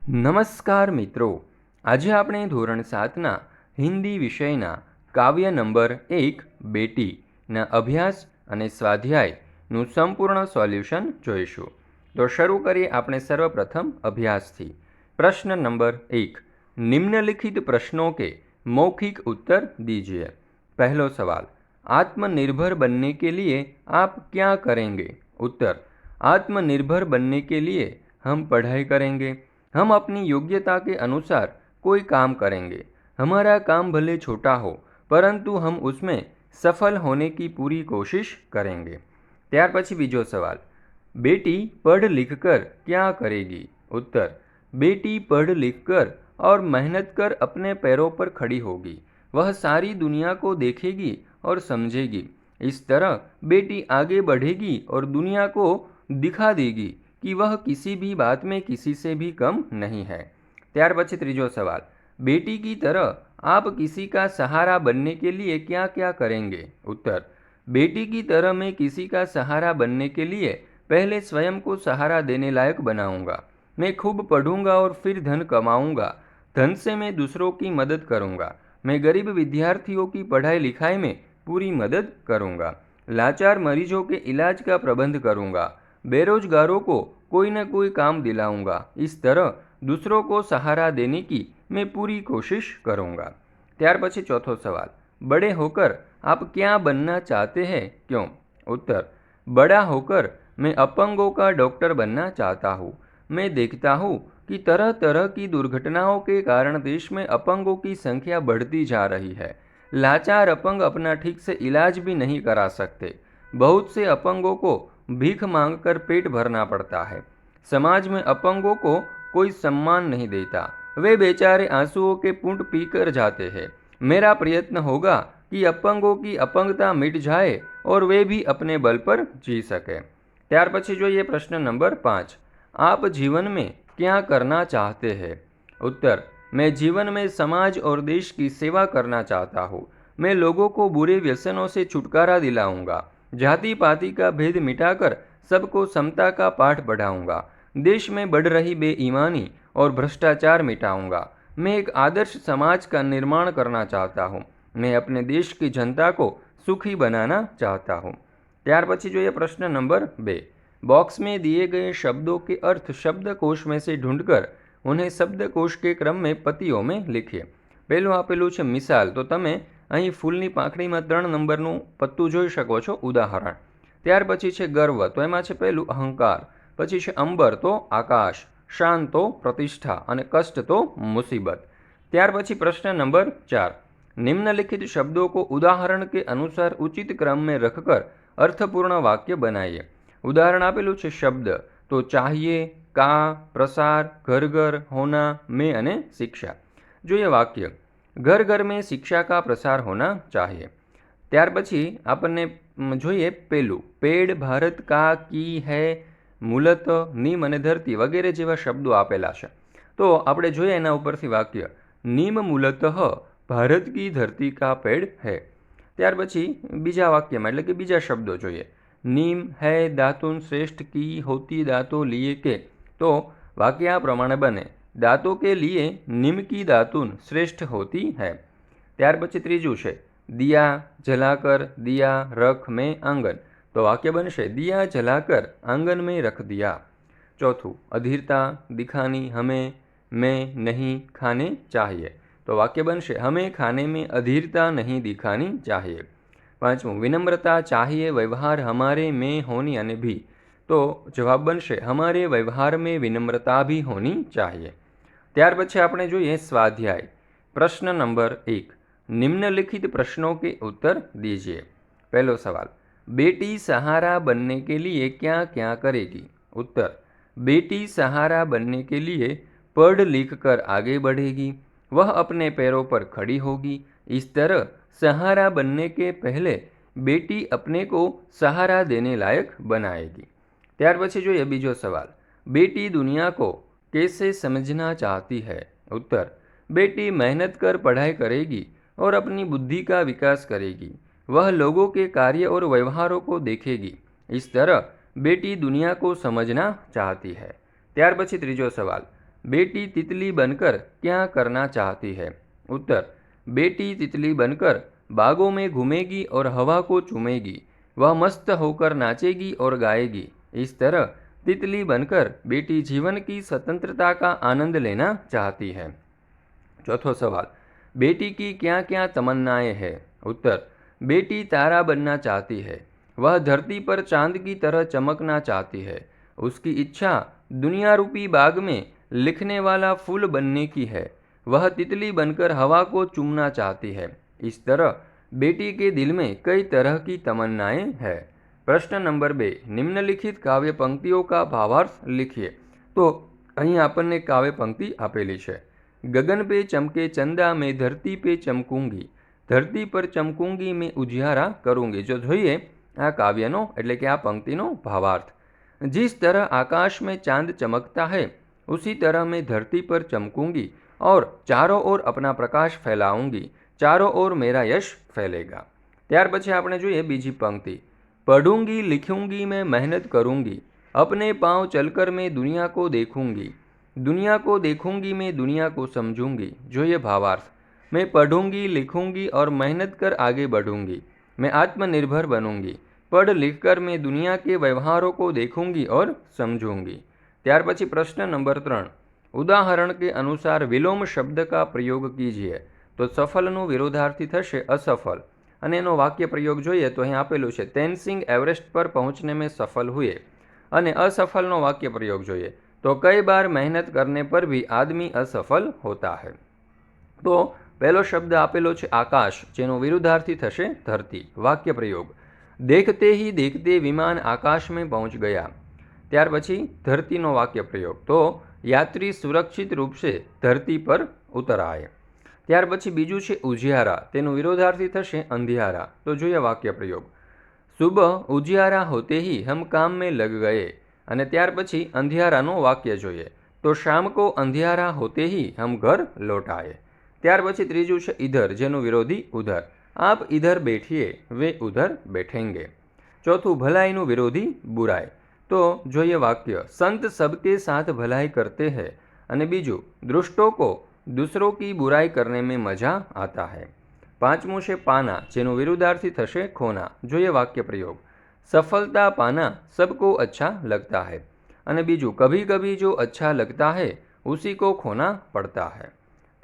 નમસ્કાર મિત્રો, આજે આપણે ધોરણ 7ના હિન્દી વિષયના કાવ્ય નંબર 1 બેટીના અભ્યાસ અને સ્વાધ્યાયનું સંપૂર્ણ સોલ્યુશન જોઈશું। તો શરૂ કરીએ આપણે સર્વપ્રથમ અભ્યાસથી। प्रश्न नंबर 1, निम्नलिखित प्रश्नों के मौखिक उत्तर दीजिए। पहलो सवाल, आत्मनिर्भर बनने के लिए आप क्या करेंगे? उत्तर, आत्मनिर्भर बनने के लिए हम पढ़ाई करेंगे, हम अपनी योग्यता के अनुसार कोई काम करेंगे। हमारा काम भले छोटा हो परंतु हम उसमें सफल होने की पूरी कोशिश करेंगे। त्यार पछी बीजो सवाल, बेटी पढ़ लिख कर क्या करेगी? उत्तर, बेटी पढ़ लिख कर और मेहनत कर अपने पैरों पर खड़ी होगी। वह सारी दुनिया को देखेगी और समझेगी। इस तरह बेटी आगे बढ़ेगी और दुनिया को दिखा देगी कि वह किसी भी बात में किसी से भी कम नहीं है। त्यार पछी त्रीजो सवाल, बेटी की तरह आप किसी का सहारा बनने के लिए क्या क्या करेंगे? उत्तर, बेटी की तरह मैं किसी का सहारा बनने के लिए पहले स्वयं को सहारा देने लायक बनाऊंगा। मैं खूब पढ़ूंगा और फिर धन कमाऊंगा। धन से मैं दूसरों की मदद करूंगा। मैं गरीब विद्यार्थियों की पढ़ाई लिखाई में पूरी मदद करूंगा। लाचार मरीजों के इलाज का प्रबंध करूंगा। बेरोजगारों को कोई न कोई काम दिलाऊंगा। इस तरह दूसरों को सहारा देने की मैं पूरी कोशिश करूंगा। त्यार पछी चौथो सवाल, बड़े होकर आप क्या बनना चाहते हैं, क्यों? उत्तर, बड़ा होकर मैं अपंगों का डॉक्टर बनना चाहता हूँ। मैं देखता हूँ कि तरह तरह की दुर्घटनाओं के कारण देश में अपंगों की संख्या बढ़ती जा रही है। लाचार अपंग अपना ठीक से इलाज भी नहीं करा सकते। बहुत से अपंगों को भीख मांगकर पेट भरना पड़ता है। समाज में अपंगों को कोई सम्मान नहीं देता। वे बेचारे आंसुओं के पूंट पीकर जाते हैं। मेरा प्रयत्न होगा कि अपंगों की अपंगता मिट जाए और वे भी अपने बल पर जी सके। त्यार पछी जोईए प्रश्न नंबर 5, आप जीवन में क्या करना चाहते हैं? उत्तर, मैं जीवन में समाज और देश की सेवा करना चाहता हूँ। मैं लोगों को बुरे व्यसनों से छुटकारा दिलाऊंगा। जाति पाति का भेद मिटाकर सबको समता का पाठ पढ़ाऊंगा। देश में बढ़ रही बेईमानी और भ्रष्टाचार मिटाऊंगा। मैं एक आदर्श समाज का निर्माण करना चाहता हूँ। मैं अपने देश की जनता को सुखी बनाना चाहता हूँ। त्यार पछी जोईए प्रश्न नंबर 2, बॉक्स में दिए गए शब्दों के अर्थ शब्दकोश में से ढूंढकर उन्हें शब्दकोश के क्रम में पत्तियों में लिखिए। पहलू आपेलू है मिसाल, तो तमे અહીં ફૂલની પાંખડીમાં 3 નંબરનું પત્તું જોઈ શકો છો, ઉદાહરણ। ત્યાર પછી છે ગર્વ, તો એમાં છે પહેલું અહંકાર, પછી છે અંબર તો આકાશ, શાન તો પ્રતિષ્ઠા અને કષ્ટ તો મુસીબત। ત્યાર પછી પ્રશ્ન નંબર 4, निम्नलिखित शब्दों को उदाहरण के अनुसार उचित क्रम में रखकर अर्थपूर्ण वाक्य बनाइए। उदाहरण आपेलू है शब्द, तो चाहिए, का, प्रसार, घर घर, होना, में अने शिक्षा। जो ये वाक्य, घर घर में शिक्षा का प्रसार होना चाहिए। त्यार पछी आपने जोईए पेलू, पेड़ भारत का की है, मूलत, नीम अने धरती वगैरह जेवा शब्दों आपेला छे। तो आपणे जोईए एना उपरथी वाक्य, नीम मूलतः भारत की धरती का पेड़ है। त्यार पछी बीजा वाक्यमां एटले के बीजा शब्दों जोईए, नीम है दातुन श्रेष्ठ की होती दातों लिए के। तो वाक्य आ प्रमाणे बने, दांतों के लिए नीम की दातुन श्रेष्ठ होती है। त्यार पछी त्रीजू है, दिया जलाकर दिया रख में आंगन। तो वाक्य बनशे, दिया जलाकर आंगन में रख दिया। चौथू, अधीरता दिखानी हमें में नहीं खाने चाहिए। तो वाक्य बनशे, हमें खाने में अधीरता नहीं दिखानी चाहिए। पांचमू, विनम्रता चाहिए व्यवहार हमारे में होनी अने भी। तो जवाब बनशे, हमारे व्यवहार में विनम्रता भी होनी चाहिए। त्यार पछी आपणे जोईए स्वाध्याय। प्रश्न नंबर 1, निम्नलिखित प्रश्नों के उत्तर दीजिए। पहलो सवाल, बेटी सहारा बनने के लिए क्या क्या करेगी? उत्तर, बेटी सहारा बनने के लिए पढ़ लिख कर आगे बढ़ेगी। वह अपने पैरों पर खड़ी होगी। इस तरह सहारा बनने के पहले बेटी अपने को सहारा देने लायक बनाएगी। त्यार पछी जोईए बीजो सवाल, बेटी दुनिया को कैसे समझना चाहती है? उत्तर, बेटी मेहनत कर पढ़ाई करेगी और अपनी बुद्धि का विकास करेगी। वह लोगों के कार्य और व्यवहारों को देखेगी। इस तरह बेटी दुनिया को समझना चाहती है। त्यार पछी त्रीजो सवाल, बेटी तितली बनकर क्या करना चाहती है? उत्तर, बेटी तितली बनकर बागों में घूमेगी और हवा को चूमेगी। वह मस्त होकर नाचेगी और गाएगी। इस तरह तितली बनकर बेटी जीवन की स्वतंत्रता का आनंद लेना चाहती है। चौथो सवाल, बेटी की क्या क्या तमन्नाएं हैं? उत्तर, बेटी तारा बनना चाहती है। वह धरती पर चांद की तरह चमकना चाहती है। उसकी इच्छा दुनिया रूपी बाग में लिखने वाला फूल बनने की है। वह तितली बनकर हवा को चूमना चाहती है। इस तरह बेटी के दिल में कई तरह की तमन्नाएं हैं। प्रश्न नंबर 2, निम्नलिखित काव्य पंक्तिओं का भावार्थ लिखिए। तो અહીં આપણને કાવ્ય પંક્તિ આપેલી છે। गगन पे चमके चंदा में धरती पे चमकूंगी, धरती पर चमकूंगी में उजियारा करूंगी। जो જોઈએ આ કાવ્યનો એટલે કે આ પંક્તિનો ભાવાર્થ, जिस तरह आकाश में चांद चमकता है उसी तरह मैं धरती पर चमकूंगी और चारों ओर अपना प्रकाश फैलाऊंगी, चारों ओर मेरा यश फैलेगा। ત્યાર પછી આપણે જોઈએ બીજી પંક્તિ, पढ़ूंगी लिखूंगी मैं मेहनत करूंगी, अपने पाँव चलकर मैं दुनिया को देखूंगी, दुनिया को देखूंगी मैं दुनिया को समझूंगी। जो ये भावार्थ, मैं पढ़ूंगी लिखूंगी और मेहनत कर आगे बढ़ूंगी, मैं आत्मनिर्भर बनूंगी, पढ़ लिख कर मैं दुनिया के व्यवहारों को देखूंगी और समझूंगी। ત્યાર પછી પ્રશ્ન નંબર 3, ઉદાહરણ के अनुसार विलोम शब्द का प्रयोग कीजिए। तो सफलનું વિરોધાર્થી થશે असफल। અને એનો વાક્ય પ્રયોગ જોઈએ તો અહીં આપેલું છે, તેનસિંગ એવરેસ્ટ પર પહોંચने में सफल हुए। અને असफलનો વાક્ય પ્રયોગ જોઈએ तो कई बार मेहनत करने पर भी आदमी असफल होता है। तो पहलो शब्द आपेलो छे आकाश, जेनो विरुद्धार्थी थशे धरती। वाक्य प्रयोग, देखते ही देखते विमान आकाश में पहुंच गया। त्यार पछी धरतीनो वाक्य प्रयोग, तो यात्री सुरक्षित रूप से धरती पर उतर आए। त्यार पछी बीजू छे उजियारा, तेनो विरोधार्थी थशे अंधियारा। तो जोईए वाक्य प्रयोग, सुबह उजियारा होते ही हम काम में लग गए। અને ત્યાર પછી અંધિયારાનો વાક્ય જોઈએ તો શામ કો અંધિયારા હોતે ही हम घर लौट आए। ત્યાર પછી ત્રીજું છે इधर, જેનું વિરોધી उधर, आप इधर बैठिए वे उधर बैठेंगे। ચોથું ભલાઈનું વિરોધી बुराई, तो જોઈએ वाक्य, संत सबके साथ भलाई करते हैं। અને બીજું, दुष्टों को दूसरों की बुराई करने में मजा आता है। પાંચમું છે પાના, જેનું વિરુદ્ધાર્થી થશે ખોના। જોઈએ વાક્ય પ્રयोग, सफलता पाना सबको अच्छा लगता है। અને બીજું, कभी कभी जो अच्छा लगता है उसी को खोना पड़ता है।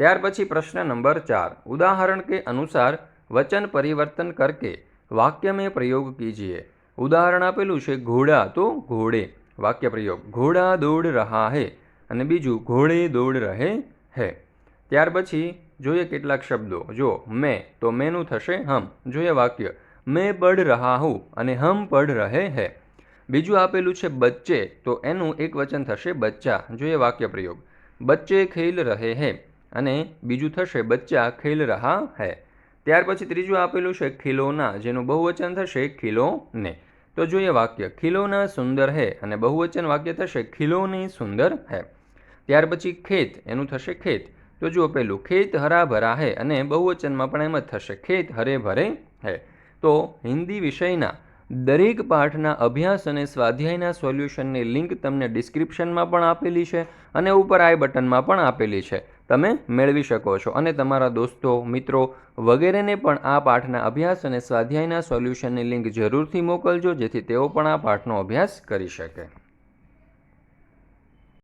ત્યાર પછી પ્રશ્न नंबर 4, उदाहरण के अनुसार वचन परिवर्तन करके वाक्य में प्रयोग कीजिए। उदाहरण आपेલું છે ઘોડા तो घोड़े। वाक्य प्रयोग, घोड़ा दौड़ रहा है। અને બીજું, घोड़े दौड़ रहे हैं। ત્યાર પછી જોઈએ કેટલાક શબ્દો, જો मैं तो मैंનું થશે हम। જોઈએ वाक्य, मैं पढ़ रहा हूँ અને हम पढ़ रहे हैं। बीजू आपेलू छे बच्चे, तो एनु एक वचन थशे बच्चा। જોઈએ वाक्य प्रयोग, बच्चे खेल रहे हैं અને बीजू थशे बच्चा खेल रहा है। ત્યાર પછી ત્રીજું આપેલું છે खिलौना, જેનું बहुवचन થશે खिलौने। तो જોઈએ वाक्य, खिलौना सुंदर है અને बहुवचन वाक्य थशे खिलौने सुंदर है। ત્યાર પછી खेत, એનું થશે खेत। तो जो पेलू खेत हरा भरा है અને बहुवचનમાં પણ એમ જ થશે खेत हरे भरे है। तो हिंदी विषयना दरेक पाठना अभ्यास અને સ્વાધ્યાયના સોલ્યુશનની લિંક તમને ડિસ્ક્રિપ્શનમાં પણ આપેલી છે અને ઉપર આઈ બટનમાં પણ આપેલી છે, તમે મેળવી શકો છો। અને તમારા દોસ્તો, મિત્રો વગેરેને પણ આ પાઠના અભ્યાસ અને સ્વાધ્યાયના સોલ્યુશનની લિંક જરૂરથી મોકલજો, જેથી તેઓ પણ આ પાઠનો અભ્યાસ કરી શકે।